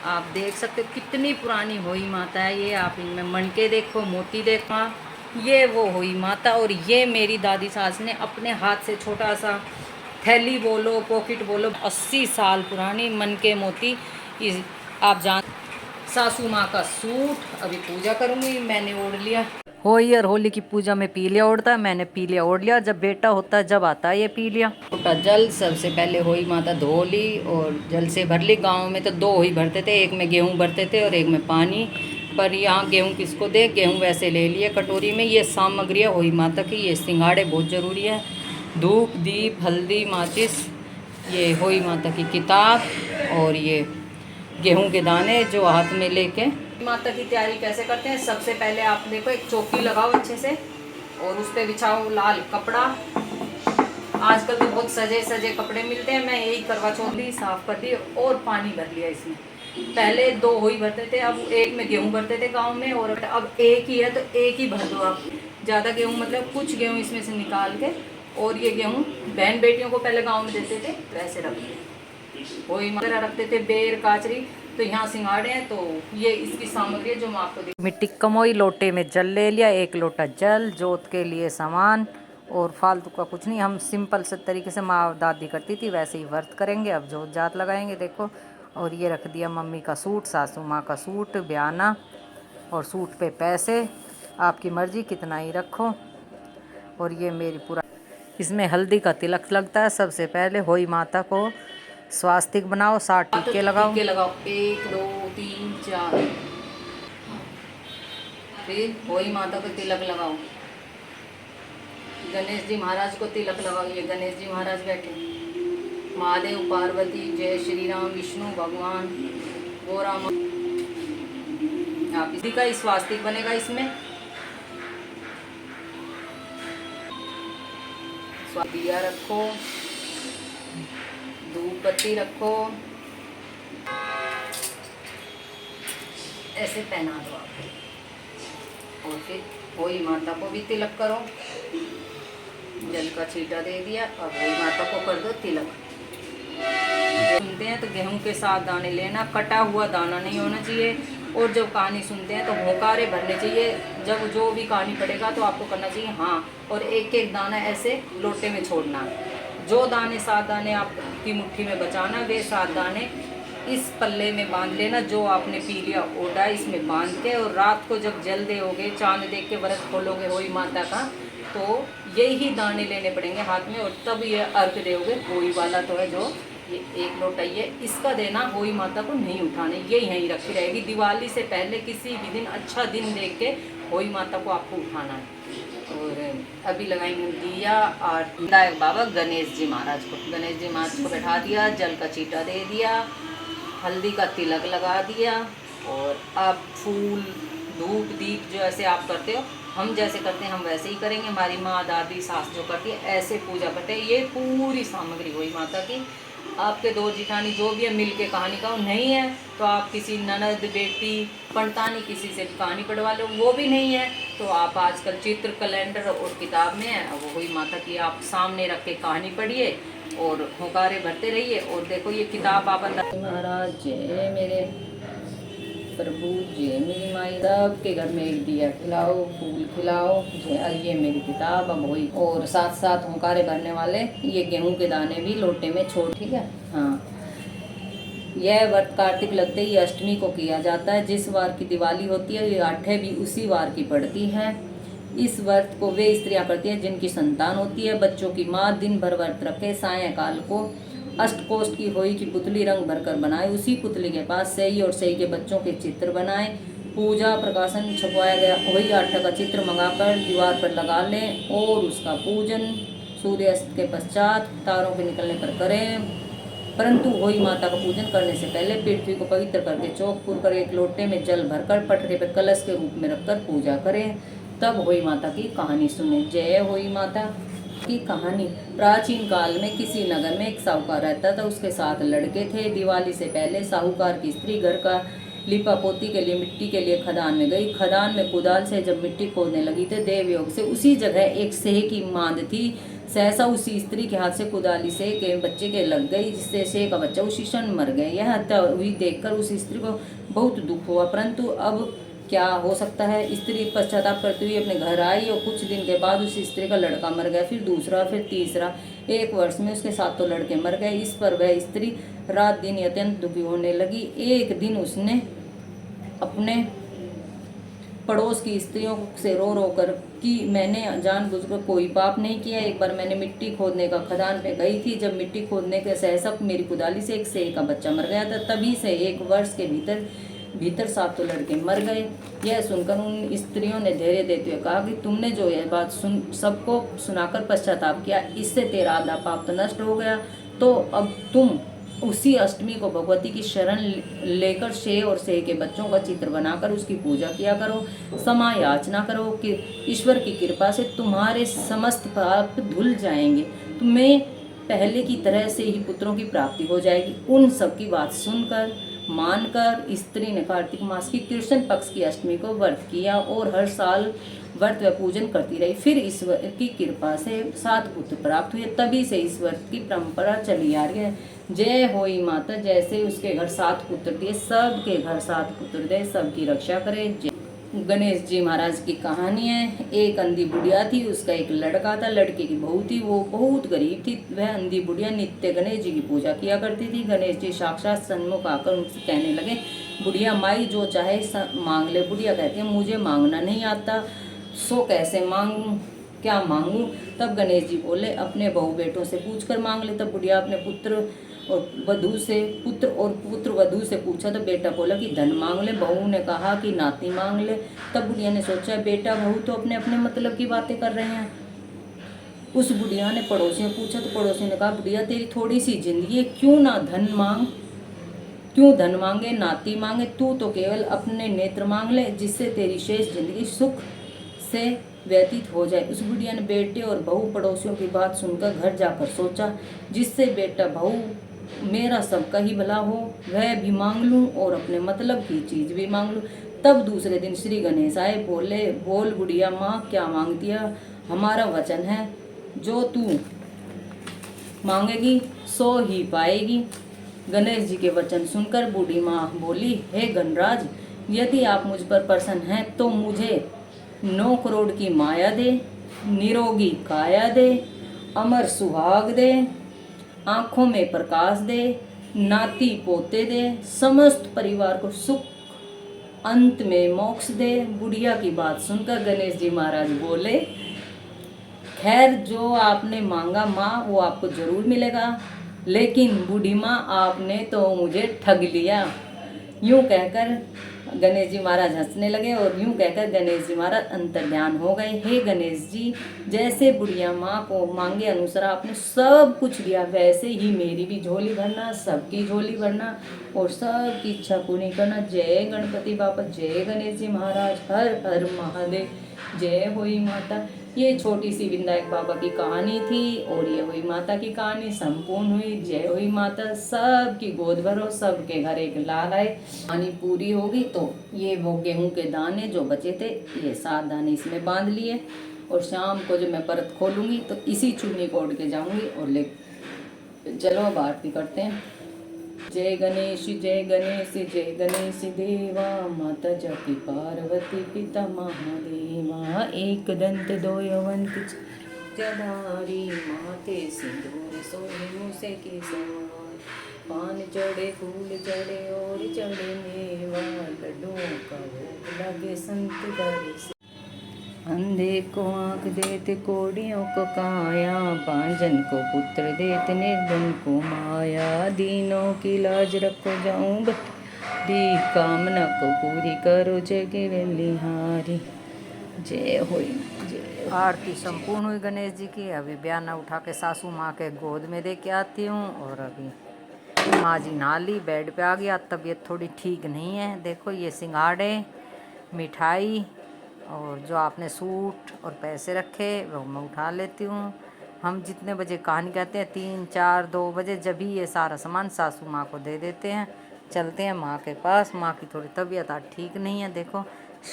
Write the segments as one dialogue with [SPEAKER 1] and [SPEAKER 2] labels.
[SPEAKER 1] आप देख सकते हो कितनी पुरानी होई माता है ये। आप इनमें मणके देखो, मोती देखो। ये वो होई माता, और ये मेरी दादी सास ने अपने हाथ से छोटा सा थैली बोलो, पॉकेट बोलो, 80 साल पुरानी मनके मोती। आप जान, सासू माँ का सूट अभी पूजा करूँगी, मैंने ओढ़ लिया। होली और होली की पूजा में पीलिया ओढ़ता है, मैंने पीलिया ओढ़ लिया। जब बेटा होता है जब आता है ये पीलिया। छोटा जल सबसे पहले होई माता धो ली और जल से भर ली। गाँव में तो 2 होई भरते थे, एक में गेहूँ भरते थे और एक में पानी। पर यहाँ गेहूँ किसको दे, गेहूँ वैसे ले लिए कटोरी में। ये सामग्रियाँ होई माता की, ये सिंगाड़े बहुत ज़रूरी है। धूप, दीप, हल्दी, माचिस, ये होई माता की किताब, और ये गेहूं के दाने जो हाथ में लेके। माता की तैयारी कैसे करते हैं, सबसे पहले आप देखो एक चौकी लगाओ अच्छे से और उस पर बिछाओ लाल कपड़ा। आजकल तो बहुत सजे सजे कपड़े मिलते हैं, मैं यही करवा चौथ ली, साफ कर दी और पानी भर लिया इसमें। पहले 2 होई भरते थे, अब एक में गेहूं भरते थे गांव में, और अब एक ही है तो एक ही भर दो आप। ज़्यादा गेहूं मतलब कुछ गेहूं इसमें से निकाल के, और ये गेहूं बहन बेटियों को पहले गाँव में देते थे, वैसे रख दिए। वही वगैरह रखते थे, बेर काचरी। तो यहाँ सिंगाड़े हैं, तो ये इसकी सामग्री है जो मैं आपको मिट्टी कमोई। लोटे में जल ले लिया, 1 लोटा जल, जोत के लिए सामान, और फालतू का कुछ नहीं। हम सिंपल से तरीके से माँ दादी करती थी वैसे ही व्रत करेंगे। अब जोत जात लगाएंगे देखो। और ये रख दिया मम्मी का सूट, सासू माँ का सूट बयाना, और सूट पे पैसे आपकी मर्जी कितना ही रखो। और ये मेरी पूरा, इसमें हल्दी का तिलक लगता है। सबसे पहले होई माता को स्वास्तिक बनाओ, 60 टीके लगाओ। 1 2 3 4। फिर होई माता को तिलक लगाओ। गणेश जी महाराज को तिलक लगाओ। ये गणेश जी महाराज बैठे। महादेव, पार्वती, जय श्री राम, विष्णु भगवान, गोरा। आप इसी का स्वास्तिक बनेगा इसमें। दिया रखो, धूप बत्ती रखो, ऐसे पहना दो आप। और फिर होई माता को भी तिलक करो। जल का छींटा दे दिया, अब होई माता को कर दो तिलक। सुनते हैं तो गेहूं के साथ दाने लेना, कटा हुआ दाना नहीं होना चाहिए। और जब कहानी सुनते हैं तो होकारे भरने चाहिए। जब जो भी कहानी पढ़ेगा तो आपको करना चाहिए हाँ, और एक एक दाना ऐसे लोटे में छोड़ना। जो दाने 7 दाने आपकी मुट्ठी में बचाना, वे 7 दाने इस पल्ले में बांध लेना जो आपने पी लिया ओढ़ा, इसमें बांध के। और रात को जब जल दोगे, चांद देख के व्रत खोलोगे होई माता का, तो यही दाने लेने पड़ेंगे हाथ में, और तब ये अर्घ दोगे। होई वाला तो है जो ये 1 लोटा, ये इसका देना। होई माता को नहीं उठाने, ये यहीं रखी रहेगी। दिवाली से पहले किसी भी दिन अच्छा दिन देख के होई माता को आपको उठाना है। और अभी लगाएंगे दिया और विधायक बाबा गणेश जी महाराज को। गणेश जी महाराज को बैठा दिया, जल का छींटा दे दिया, हल्दी का तिलक लगा दिया। और अब फूल, धूप, दीप जो ऐसे आप करते हो, हम जैसे करते हैं हम वैसे ही करेंगे। हमारी माँ, दादी, सास जो करती है ऐसे पूजा करते हैं। ये पूरी सामग्री हुई माता की। आपके 2 जिठानी जो भी है मिल के कहानी कहो, नहीं है तो आप किसी ननद, बेटी, पड़तानी किसी से कहानी पढ़वा लो। वो भी नहीं है तो आप आजकल चित्र, कैलेंडर और किताब में है वो हुई माता की, आप सामने रख के कहानी पढ़िए और होकारे भरते रहिए। और देखो ये किताब आप अंदर। महाराज जय मेरे प्रभु, जय मेरी माई। सबके घर में एक दिया खिलाओ, फूल खिलाओ। ये मेरी किताब अब हुई। और साथ साथ होकारे भरने वाले ये गेहूं के दाने भी लोटे में छोड़, ठीक है। हाँ, यह व्रत कार्तिक लगते ही अष्टमी को किया जाता है। जिस वार की दिवाली होती है ये 8 भी उसी वार की पड़ती है। इस व्रत को वे स्त्रियां करती हैं जिनकी संतान होती है। बच्चों की माँ दिन भर व्रत रखे, सायंकाल को अष्टकोष्ठ की होई की पुतली रंग भरकर बनाए। उसी पुतली के पास सही और सही के बच्चों के चित्र बनाए। पूजा प्रकाशन छपवाया गया होई आटा का चित्र मंगाकर दीवार पर लगा लें और उसका पूजन सूर्यास्त के पश्चात तारों के निकलने पर करें। परंतु होई माता का पूजन करने से पहले पृथ्वी को पवित्र करके चौक पुर कर 1 लोटे में जल भरकर पटरे पर कलश के रूप में रखकर पूजा करें। तब होई माता की कहानी सुने। जय होई माता की कहानी। प्राचीन काल में किसी नगर में एक साहूकार रहता था, उसके 7 लड़के थे। दिवाली से पहले साहूकार की स्त्री घर का लिपा पोती के लिए मिट्टी के लिए खदान में गई। खदान में कुदाल से जब मिट्टी खोदने लगी तो देवयोग से उसी जगह एक सेह की मांद थी। सहसा उसी स्त्री के हाथ से कुदाली सेह के बच्चे के लग गई, जिससे सेह का बच्चा उसी क्षण मर गया। यह हत्या हुई देखकर उस स्त्री को बहुत दुख हुआ, परंतु अब क्या हो सकता है। स्त्री पश्चाताप करती हुई अपने घर आई और कुछ दिन के बाद उस स्त्री का लड़का मर गया, फिर दूसरा, फिर तीसरा। 1 वर्ष में उसके 7 लड़के मर गए। इस पर वह स्त्री रात दिन अत्यंत दुखी होने लगी। एक दिन उसने अपने पड़ोस की स्त्रियों से रो रो कर कि मैंने जानबूझकर कोई पाप नहीं किया। एक बार मैंने मिट्टी खोदने का खदान पे गई थी, जब मिट्टी खोदने के सहसा मेरी कुदाली से एक सेह का बच्चा मर गया था। तभी से 1 वर्ष के भीतर 7 लड़के मर गए। यह सुनकर उन स्त्रियों ने धैर्य देते हुए कहा कि तुमने जो यह बात सबको सुनाकर पश्चाताप किया, इससे तेरा आधा पाप तो नष्ट हो गया। तो अब तुम उसी अष्टमी को भगवती की शरण लेकर सेह और सेह के बच्चों का चित्र बनाकर उसकी पूजा किया करो, क्षमा याचना करो कि ईश्वर की कृपा से तुम्हारे समस्त पाप धुल जाएंगे, तुम्हें पहले की तरह से ही पुत्रों की प्राप्ति हो जाएगी। उन सब की बात सुनकर मानकर स्त्री ने कार्तिक मास की कृष्ण पक्ष की अष्टमी को व्रत किया और हर साल व्रत व पूजन करती रही। फिर ईश्वर की कृपा से 7 पुत्र प्राप्त हुए। तभी से इस व्रत की परंपरा चली आ रही है। जय होई माता, जैसे उसके घर 7 पुत्र दिए, सबके घर 7 पुत्र दे, सबकी रक्षा करे। गणेश जी महाराज की कहानी है। एक अंधी बुढ़िया थी, उसका एक लड़का था, लड़के की बहू थी, वो बहुत गरीब थी। वह अंधी बुढ़िया नित्य गणेश जी की पूजा किया करती थी। गणेश जी साक्षात सन्मुख आकर उनसे कहने लगे, बुढ़िया माई जो चाहे मांग ले। बुढ़िया कहती है, मुझे मांगना नहीं आता, सो कैसे मांगूं, क्या मांगूं। तब गणेश जी बोले, अपने बहू बेटों से पूछ कर मांग ले। तब बुढ़िया अपने पुत्र और पुत्र वधू से पूछा तो बेटा बोला कि धन मांग ले। बहू ने कहा कि नाती मांग ले। तब बुढ़िया ने सोचा, बेटा बहू तो अपने अपने मतलब की बातें कर रहे हैं। उस बुढ़िया ने पड़ोसी से पूछा तो पड़ोसी ने कहा, बुढ़िया तेरी थोड़ी सी जिंदगी है, क्यों धन मांगे, नाती मांगे, तू तो केवल अपने नेत्र मांग ले, जिससे तेरी शेष जिंदगी सुख से व्यतीत हो जाए। उस बुढ़िया ने बेटे और बहू पड़ोसियों की बात सुनकर घर जाकर सोचा, जिससे बेटा बहू मेरा सबका ही भला हो, वह भी मांग लूं और अपने मतलब की चीज भी मांग लूं। तब दूसरे दिन श्री गणेश आए। बोले, बोल बुढ़िया माँ, क्या मांगती है? हमारा वचन है, जो तू मांगेगी सो ही पाएगी। गणेश जी के वचन सुनकर बूढ़ी माँ बोली, हे गणराज, यदि आप मुझ पर प्रसन्न हैं तो मुझे 9 करोड़ की माया दे, निरोगी काया दे, अमर सुहाग दे, आंखों में प्रकाश दे, नाती पोते दे, समस्त परिवार को सुख, अंत में मोक्ष दे। बुढ़िया की बात सुनकर गणेश जी महाराज बोले, खैर जो आपने मांगा माँ वो आपको जरूर मिलेगा, लेकिन बूढ़ी माँ आपने तो मुझे ठग लिया। यूं कहकर गणेश जी महाराज हंसने लगे और यूं कहकर गणेश जी महाराज अंतर्ध्यान हो गए। हे गणेश जी, जैसे बुढ़िया माँ को मांगे अनुसार आपने सब कुछ दिया, वैसे ही मेरी भी झोली भरना, सबकी झोली भरना और सबकी इच्छा पूरी करना। जय गणपति बापा, जय गणेश जी महाराज, हर हर महादेव, जय होई माता। ये छोटी सी विनायक बाबा की कहानी थी और ये हुई माता की कहानी संपूर्ण हुई। जय हुई माता, सबकी गोद भरो, सबके घर एक लाल आए। कहानी पूरी होगी तो ये वो गेहूं के दाने जो बचे थे, ये 7 दाने इसमें बांध लिए और शाम को जब मैं परत खोलूंगी तो इसी चुन्नी को ओढ़ के जाऊंगी और ले चलो अब आरती करते हैं। जय गणेश जय गणेश जय गणेश देवा, माता जाति पार्वती पिता महादेवा, एक दंत दो यवन जधारी, माथे सिंदूर सोहे मुसे के सवार, पान चढ़े फूल चढ़े और चढ़े मेवा, लड्डुओं का भोग लगे संत दर्शन। अंधे को आँख देते कोड़ियों को काया, बांझन को पुत्र देते निर्धन को माया, दीनों की लाज रखो जाऊं दी, कामना को पूरी करो जगे वेलिहारी। जय होई जय। आरती संपूर्ण हुई गणेश जी की। अभी बयाना उठा के सासू माँ के गोद में दे के आती हूँ और अभी माँ जी नाली बेड पे आ गया, तबीयत थोड़ी ठीक नहीं है। देखो ये सिंघाड़े, मिठाई और जो आपने सूट और पैसे रखे वो मैं उठा लेती हूँ। हम जितने बजे कहानी कहते हैं 3, 4, 2 बजे, जब भी ये सारा सामान सासू माँ को दे देते हैं चलते हैं माँ के पास। माँ की थोड़ी तबीयत आज ठीक नहीं है, देखो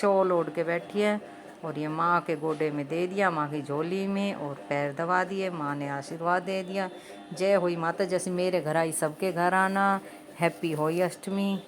[SPEAKER 1] शॉल ओढ़ के बैठी है। और ये माँ के गोडे में दे दिया, माँ की झोली में, और पैर दबा दिए। माँ ने आशीर्वाद दे दिया। जय हुई माता, जैसे मेरे घर आई सबके घर आना। हैप्पी होई अष्टमी।